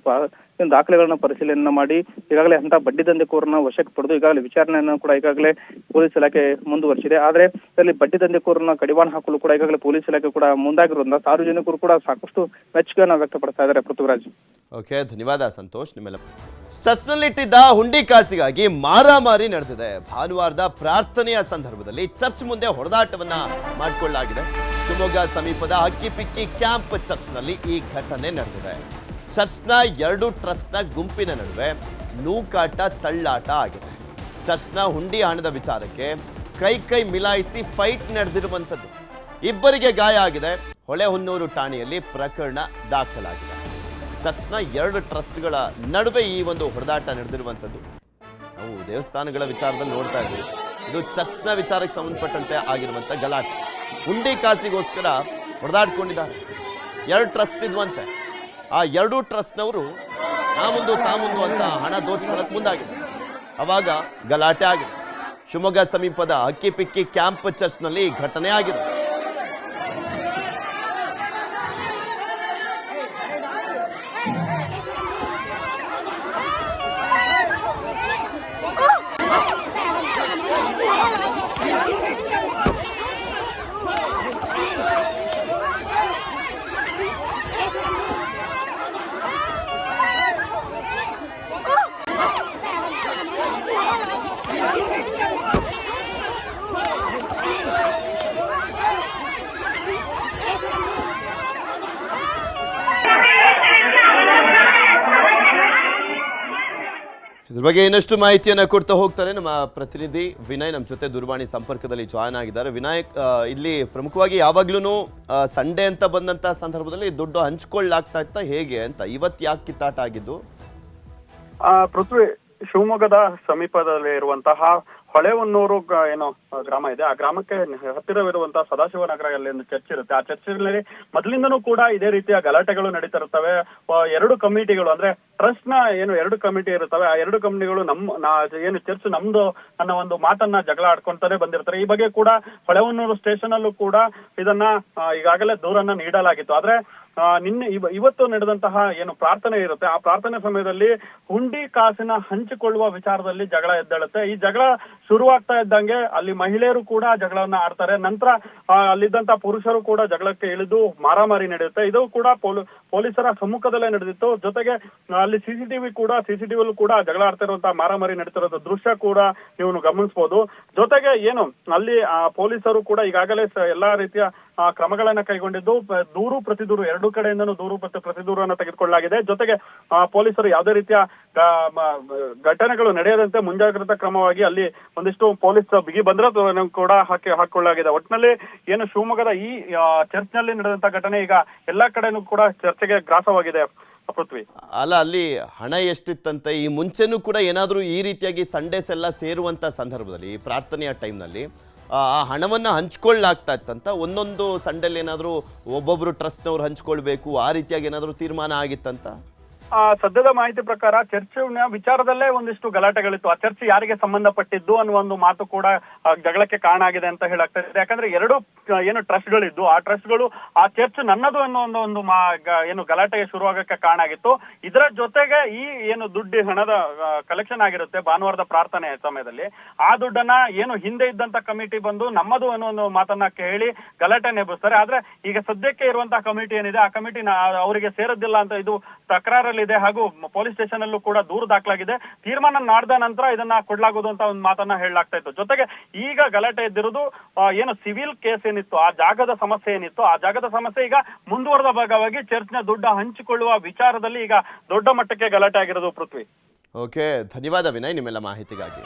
ದಾಖಲೆಗಳನ್ನ ಪರಿಶೀಲನೆ ಮಾಡಿ ಈಗಾಗಲೇ ಅಂತ ಬಡ್ಡಿ ದಂಧೆಕೋರನ್ನ ವಶಕ್ಕೆ ಪಡೆದು ಈಗಾಗಲೇ ವಿಚಾರಣೆಯನ್ನು ಕೂಡ ಈಗಾಗಲೇ ಪೊಲೀಸ್ ಇಲಾಖೆ ಮುಂದುವರಿಸಿದೆ. ಆದ್ರೆ ಇದರಲ್ಲಿ ಬಡ್ಡಿ ದಂಧೆಕೋರನ್ನ ಕಡಿವಾಣ ಹಾಕಲು ಕೂಡ ಈಗಾಗಲೇ ಪೊಲೀಸ್ ಇಲಾಖೆ ಕೂಡ ಮುಂದಾಗಿರೋದ್ರಿಂದ ಸಾರ್ವಜನಿಕರು ಕೂಡ ಸಾಕಷ್ಟು ಮೆಚ್ಚುಗೆಯನ್ನು ವ್ಯಕ್ತಪಡ್ತಾ ಇದ್ದಾರೆ. ಪೃಥ್ವಿರಾಜ್. ಓಕೆ, ಧನ್ಯವಾದ ಸಂತೋಷ್. ನಿಮ್ಮೆಲ್ಲ ಚರ್ಚ್ನಲ್ಲಿಟ್ಟಿದ್ದ ಹುಂಡಿ ಕಾಸಿಗಾಗಿ ಮಾರಾಮಾರಿ ನಡೆದಿದೆ. ಭಾನುವಾರದ ಪ್ರಾರ್ಥನೆಯ ಸಂದರ್ಭದಲ್ಲಿ ಚರ್ಚ್ ಮುಂದೆ ಹೊಡೆದಾಟವನ್ನ ಮಾಡಿಕೊಳ್ಳಲಾಗಿದೆ. ಶಿವಮೊಗ್ಗ ಸಮೀಪದ ಹಕ್ಕಿಪಿಕ್ಕಿ ಕ್ಯಾಂಪ್ ಚರ್ಚ್ನಲ್ಲಿ ಈ ಘಟನೆ ನಡೆದಿದೆ. ಚರ್ಚ್ನ 2 ಟ್ರಸ್ಟ್ನ ಗುಂಪಿನ ನಡುವೆ ನೂಕಾಟ ತಳ್ಳಾಟ ಆಗಿದೆ. ಚರ್ಚ್ನ ಹುಂಡಿ ಹಣದ ವಿಚಾರಕ್ಕೆ ಕೈ ಮಿಲಾಯಿಸಿ ಫೈಟ್ ನಡೆದಿರುವಂಥದ್ದು. ಇಬ್ಬರಿಗೆ ಗಾಯ ಆಗಿದೆ. ಹೊಳೆಹೊನ್ನೂರು ಠಾಣೆಯಲ್ಲಿ ಪ್ರಕರಣ ದಾಖಲಾಗಿದೆ. ಚರ್ಚ್ನ 2 ಟ್ರಸ್ಟ್ಗಳ ನಡುವೆ ಈ ಒಂದು ಹೊಡೆದಾಟ ನಡೆದಿರುವಂಥದ್ದು. ನಾವು ದೇವಸ್ಥಾನಗಳ ವಿಚಾರದಲ್ಲಿ ನೋಡ್ತಾ ಇದ್ದೀವಿ. ಇದು ಚರ್ಚ್ನ ವಿಚಾರಕ್ಕೆ ಸಂಬಂಧಪಟ್ಟಂತೆ ಆಗಿರುವಂಥ ಗಲಾಟೆ. ಹುಂಡಿ ಕಾಸಿಗೋಸ್ಕರ ಹೊಡೆದಾಡ್ಕೊಂಡಿದ್ದಾರೆ. 2 ಟ್ರಸ್ಟ್ ಇದ್ವಂತೆ. ಆ 2 ಟ್ರಸ್ಟ್ನವರು ತಾಮುಂದು ಅಂತ ಹಣ ದೋಚ್ಕೊಳ್ಳೋಕೆ ಮುಂದಾಗಿದೆ. ಅವಾಗ ಗಲಾಟೆ ಆಗಿದೆ. ಶಿವಮೊಗ್ಗ ಸಮೀಪದ ಹಕ್ಕಿಪಿಕ್ಕಿ ಕ್ಯಾಂಪ್ ಚರ್ಚ್ನಲ್ಲಿ ಘಟನೆ ಆಗಿದೆ. ಇದ್ರ ಬಗ್ಗೆ ಇನ್ನಷ್ಟು ಮಾಹಿತಿಯನ್ನು ಕೊಡ್ತಾ ಹೋಗ್ತಾರೆ ನಮ್ಮ ಪ್ರತಿನಿಧಿ ವಿನಯ್. ನಮ್ಮ ಜೊತೆ ದೂರವಾಣಿ ಸಂಪರ್ಕದಲ್ಲಿ ಜಾಯ್ನ್ ಆಗಿದ್ದಾರೆ. ವಿನಾಯಕ್, ಇಲ್ಲಿ ಪ್ರಮುಖವಾಗಿ ಯಾವಾಗ್ಲೂ ಸಂಡೇ ಅಂತ ಬಂದಂತ ಸಂದರ್ಭದಲ್ಲಿ ದುಡ್ಡು ಹಂಚ್ಕೊಳ್ಳಾಗ್ತಾ ಇತ್ತ ಹೇಗೆ ಅಂತ, ಇವತ್ತು ಯಾಕೆ ಕಿತ್ತಾಟ ಆಗಿದ್ದು? ಪೃಥ್ವಿ, ಶಿವಮೊಗ್ಗದ ಸಮೀಪದಲ್ಲಿ ಇರುವಂತಹ ಹೊಳೆಹೊನ್ನೂರು ಏನು ಗ್ರಾಮ ಇದೆ, ಆ ಗ್ರಾಮಕ್ಕೆ ಹತ್ತಿರವಿರುವಂತಹ ಸದಾಶಿವನಗರ ಅಲ್ಲಿ ಒಂದು ಚರ್ಚ್ ಇರುತ್ತೆ. ಆ ಚರ್ಚಿನಲ್ಲಿ ಮೊದಲಿಂದನೂ ಕೂಡ ಇದೇ ರೀತಿಯ ಗಲಾಟೆಗಳು ನಡೀತಾ ಇರ್ತವೆ. ಎರಡು ಕಮಿಟಿಗಳು ಅಂದ್ರೆ ಟ್ರಸ್ಟ್ ನ ಏನು ಎರಡು ಕಮಿಟಿ ಇರುತ್ತವೆ, ಆ ಎರಡು ಕಮಿಟಿಗಳು ಏನು ಚರ್ಚ್ ನಮ್ದು ಅನ್ನೋ ಒಂದು ಮಾತನ್ನ ಜಗಳ ಆಡ್ಕೊಂತಾನೆ ಬಂದಿರ್ತಾರೆ. ಈ ಬಗ್ಗೆ ಕೂಡ ಹೊಳೆಹೊನ್ನೂರು ಸ್ಟೇಷನ್ ಅಲ್ಲೂ ಕೂಡ ಇದನ್ನ ಈಗಾಗಲೇ ದೂರನ್ನ ನೀಡಲಾಗಿತ್ತು. ಆದ್ರೆ ಇವತ್ತು ನಡೆದಂತಹ ಏನು ಪ್ರಾರ್ಥನೆ ಇರುತ್ತೆ, ಆ ಪ್ರಾರ್ಥನೆ ಸಮಯದಲ್ಲಿ ಹುಂಡಿ ಕಾಸಿನ ಹಂಚಿಕೊಳ್ಳುವ ವಿಚಾರದಲ್ಲಿ ಜಗಳ ಎದ್ದೇಳುತ್ತೆ. ಈ ಜಗಳ ಶುರುವಾಗ್ತಾ ಇದ್ದಂಗೆ ಅಲ್ಲಿ ಮಹಿಳೆಯರು ಕೂಡ ಜಗಳವನ್ನ ಆಡ್ತಾರೆ. ನಂತರ ಅಲ್ಲಿದ್ದಂತ ಪುರುಷರು ಕೂಡ ಜಗಳಕ್ಕೆ ಇಳಿದು ಮಾರಾಮಾರಿ ನಡೆಯುತ್ತೆ. ಇದು ಕೂಡ ಪೊಲೀಸರ ಸಮ್ಮುಖದಲ್ಲೇ ನಡೆದಿತ್ತು. ಜೊತೆಗೆ ಅಲ್ಲಿ ಸಿಸಿಟಿವಿ ಕೂಡ ಜಗಳ ಆಡ್ತಾ ಇರುವಂತಹ ಮಾರಾಮಾರಿ ನಡೀತಿರೋ ದೃಶ್ಯ ಕೂಡ ನೀವು ಗಮನಿಸಬಹುದು. ಜೊತೆಗೆ ಏನು ಅಲ್ಲಿ ಪೊಲೀಸರು ಕೂಡ ಈಗಾಗಲೇ ಎಲ್ಲಾ ರೀತಿಯ ಕ್ರಮಗಳನ್ನ ಕೈಗೊಂಡಿದ್ದು, ದೂರು ಪ್ರತಿದೂರು ಎರಡೂ ಕಡೆಯಿಂದನೂ ದೂರು ಪ್ರತಿದೂರನ್ನು ತೆಗೆದುಕೊಳ್ಳಲಾಗಿದೆ. ಜೊತೆಗೆ ಪೊಲೀಸರು ಯಾವುದೇ ರೀತಿಯ ಘಟನೆಗಳು ನಡೆಯದಂತೆ ಮುಂಜಾಗ್ರತಾ ಕ್ರಮವಾಗಿ ಅಲ್ಲಿ ಒಂದಿಷ್ಟು ಪೊಲೀಸ್ ಬಿಗಿ ಭದ್ರತೆ ಕೂಡ ಹಾಕೊಳ್ಳಲಾಗಿದೆ. ಒಟ್ಟಿನಲ್ಲಿ ಏನು ಶಿವಮೊಗ್ಗದ ಈ ಚರ್ಚ್ ನಲ್ಲಿ ನಡೆದಂತ ಘಟನೆ ಈಗ ಎಲ್ಲಾ ಕಡೆನೂ ಕೂಡ ಚರ್ಚೆಗೆ ಗ್ರಾಸವಾಗಿದೆ. ಪೃಥ್ವಿ, ಅಲ್ಲ, ಅಲ್ಲಿ ಹಣ ಎಷ್ಟಿತ್ತಂತೆ? ಈ ಮುಂಚೆನೂ ಕೂಡ ಏನಾದರೂ ಈ ರೀತಿಯಾಗಿ ಸಂಡೇಸ್ ಎಲ್ಲ ಸೇರುವಂತ ಸಂದರ್ಭದಲ್ಲಿ ಪ್ರಾರ್ಥನೆಯ ಟೈಮ್ನಲ್ಲಿ ಆ ಹಣವನ್ನು ಹಂಚ್ಕೊಳ್ಳಾಗ್ತಾ ಇತ್ತಂತ? ಒಂದೊಂದು ಸಂಡೇಲಿ ಏನಾದರೂ ಒಬ್ಬೊಬ್ರು ಟ್ರಸ್ಟ್ನವ್ರು ಹಂಚ್ಕೊಳ್ಬೇಕು, ಆ ರೀತಿಯಾಗಿ ಏನಾದರೂ ತೀರ್ಮಾನ ಆಗಿತ್ತಂತ? ಸದ್ಯದ ಮಾಹಿತಿ ಪ್ರಕಾರ ಚರ್ಚಿನ ವಿಚಾರದಲ್ಲೇ ಒಂದಿಷ್ಟು ಗಲಾಟೆಗಳಿತ್ತು. ಆ ಚರ್ಚ್ ಯಾರಿಗೆ ಸಂಬಂಧಪಟ್ಟಿದ್ದು ಅನ್ನುವ ಒಂದು ಮಾತು ಕೂಡ ಜಗಳಕ್ಕೆ ಕಾರಣ ಆಗಿದೆ ಅಂತ ಹೇಳಾಗ್ತಾ ಇದೆ. ಯಾಕಂದ್ರೆ ಎರಡು ಏನು ಟ್ರಸ್ಟ್ಗಳಿದ್ದು, ಆ ಟ್ರಸ್ಟ್ಗಳು ಆ ಚರ್ಚ್ ನನ್ನದು ಅನ್ನೋ ಒಂದು ಏನು ಗಲಾಟೆಗೆ ಶುರುವಾಗಕ್ಕೆ ಕಾರಣ ಆಗಿತ್ತು. ಇದರ ಜೊತೆಗೆ ಈ ಏನು ದುಡ್ಡು ಹಣದ ಕಲೆಕ್ಷನ್ ಆಗಿರುತ್ತೆ ಭಾನುವಾರದ ಪ್ರಾರ್ಥನೆ ಸಮಯದಲ್ಲಿ, ಆ ದುಡ್ಡನ್ನ ಏನು ಹಿಂದೆ ಇದ್ದಂತ ಕಮಿಟಿ ಬಂದು ನಮ್ಮದು ಅನ್ನೋ ಒಂದು ಮಾತನ್ನ ಹೇಳಿ ಗಲಾಟೆ ನೆಬ್ಬಿಸ್ತಾರೆ. ಆದ್ರೆ ಈಗ ಸದ್ಯಕ್ಕೆ ಇರುವಂತಹ ಕಮಿಟಿ ಏನಿದೆ, ಆ ಕಮಿಟಿ ಅವರಿಗೆ ಸೇರದಿಲ್ಲ ಅಂತ ಇದು ತಕರಾರಲ್ಲಿ ಇದೆ. ಹಾಗೂ ಪೊಲೀಸ್ ಸ್ಟೇಷನ್ ಅಲ್ಲೂ ಕೂಡ ದೂರು ದಾಖಲಾಗಿದೆ. ತೀರ್ಮಾನ ಮಾಡಿದ ನಂತರ ಇದನ್ನ ಕೊಡ್ಲಾಗುವುದು ಅಂತ ಒಂದು ಮಾತನ್ನ ಹೇಳಲಾಗ್ತಾ ಇತ್ತು. ಜೊತೆಗೆ ಈಗ ಗಲಾಟೆ ಎದ್ದಿರುವುದು ಏನು ಸಿವಿಲ್ ಕೇಸ್ ಏನಿತ್ತು, ಆ ಜಾಗದ ಸಮಸ್ಯೆ ಏನಿತ್ತು, ಆ ಜಾಗದ ಸಮಸ್ಯೆ ಈಗ ಮುಂದುವರೆದ ಭಾಗವಾಗಿ ಚರ್ಚ್ನ ದುಡ್ಡು ಹಂಚಿಕೊಳ್ಳುವ ವಿಚಾರದಲ್ಲಿ ಈಗ ದೊಡ್ಡ ಮಟ್ಟಕ್ಕೆ ಗಲಾಟೆ ಆಗಿರೋದು. ಪೃಥ್ವಿ, ಓಕೆ, ಧನ್ಯವಾದ ವಿನಯ್ ನಿಮ್ಮೆಲ್ಲ ಮಾಹಿತಿಗಾಗಿ.